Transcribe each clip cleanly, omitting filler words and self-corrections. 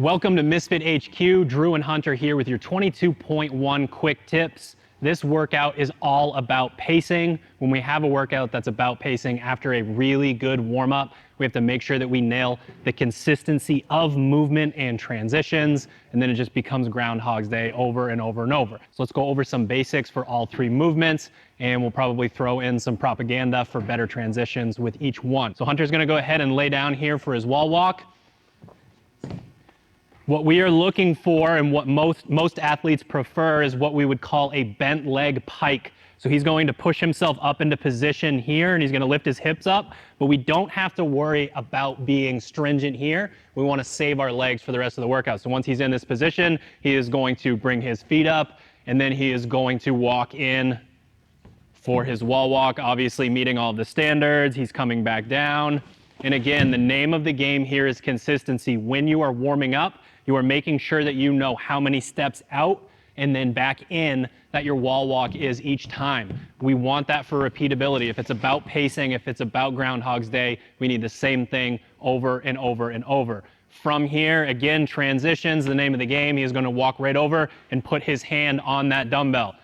Welcome to Misfit HQ. Drew and Hunter here with your 22.1 quick tips. This workout is all about pacing. When we have a workout that's about pacing after a really good warm-up, we have to make sure that we nail the consistency of movement and transitions, and then it just becomes Groundhog's Day over and over and over. So let's go over some basics for all three movements, and we'll probably throw in some propaganda for better transitions with each one. So Hunter's gonna go ahead and lay down here for his wall walk. What we are looking for and what most athletes prefer is what we would call a bent leg pike. So he's going to push himself up into position here and he's going to lift his hips up, but we don't have to worry about being stringent here. We want to save our legs for the rest of the workout. So once he's in this position, he is going to bring his feet up and then he is going to walk in for his wall walk, obviously meeting all of the standards. He's coming back down. And again, the name of the game here is consistency. When you are warming up, you are making sure that you know how many steps out and then back in that your wall walk is each time. We want that for repeatability. If it's about pacing, if it's about Groundhog's Day, we need the same thing over and over and over. From here, again, transitions, the name of the game. He is going to walk right over and put his hand on that dumbbell.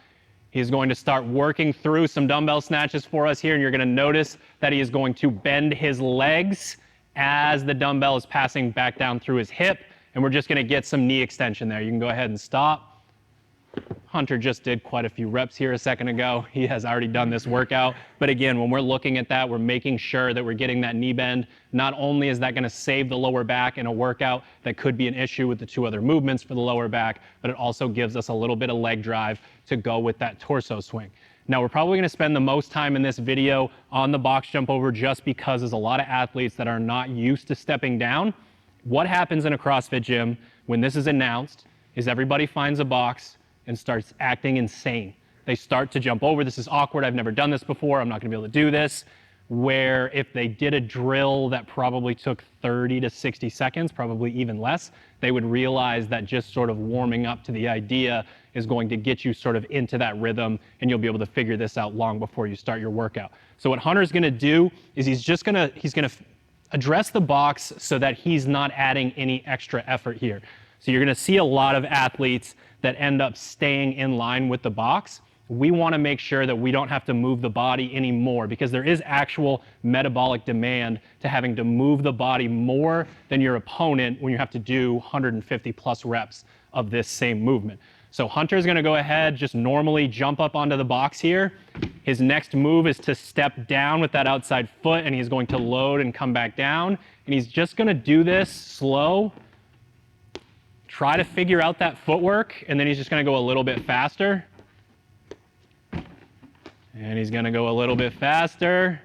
He's going to start working through some dumbbell snatches for us here, and you're going to notice that he is going to bend his legs as the dumbbell is passing back down through his hip, and we're just going to get some knee extension there. You can go ahead and stop. Hunter just did quite a few reps here a second ago. He has already done this workout, but again, when we're looking at that, we're making sure that we're getting that knee bend. Not only is that going to save the lower back in a workout that could be an issue with the two other movements for the lower back, but it also gives us a little bit of leg drive to go with that torso swing. Now, we're probably going to spend the most time in this video on the box jump over just because there's a lot of athletes that are not used to stepping down. What happens in a CrossFit gym when this is announced is everybody finds a box and starts acting insane. They start to jump over. This is awkward. I've never done this before. I'm not going to be able to do this. Where if they did a drill that probably took 30 to 60 seconds, probably even less, they would realize that just sort of warming up to the idea is going to get you sort of into that rhythm, and you'll be able to figure this out long before you start your workout. So what Hunter's going to do is he's going to address the box so that he's not adding any extra effort here. So you're going to see a lot of athletes that end up staying in line with the box. We want to make sure that we don't have to move the body anymore because there is actual metabolic demand to having to move the body more than your opponent when you have to do 150 plus reps of this same movement. So Hunter's going to go ahead, just normally jump up onto the box here. His next move is to step down with that outside foot, and he's going to load and come back down. And he's just going to do this slow. Try to figure out that footwork, and then he's just going to go a little bit faster. And he's going to go a little bit faster.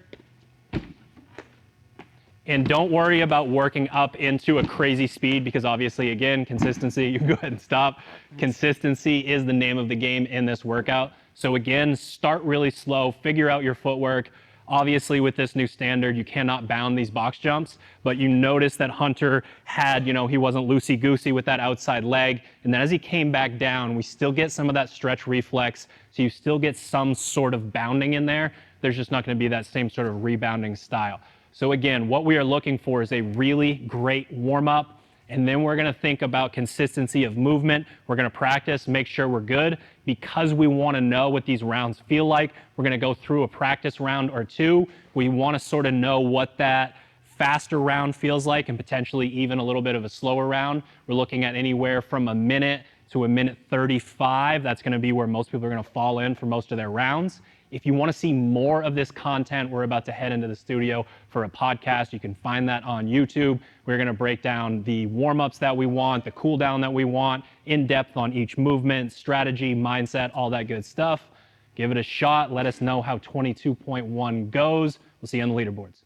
And don't worry about working up into a crazy speed because obviously, again, consistency, you can go ahead and stop. Consistency is the name of the game in this workout. So again, start really slow, figure out your footwork. Obviously, with this new standard, you cannot bound these box jumps, but you notice that Hunter had, he wasn't loosey-goosey with that outside leg. And then as he came back down, we still get some of that stretch reflex. So you still get some sort of bounding in there. There's just not going to be that same sort of rebounding style. So again, what we are looking for is a really great warm-up. And then we're going to think about consistency of movement. We're going to practice, make sure we're good. Because we want to know what these rounds feel like, we're going to go through a practice round or two. We want to sort of know what that faster round feels like and potentially even a little bit of a slower round. We're looking at anywhere from a minute to a minute 35. That's going to be where most people are going to fall in for most of their rounds. If you want to see more of this content, we're about to head into the studio for a podcast. You can find that on YouTube. We're going to break down the warm-ups that we want, the cool down that we want, in depth on each movement, strategy, mindset, all that good stuff. Give it a shot. Let us know how 22.1 goes. We'll see you on the leaderboards.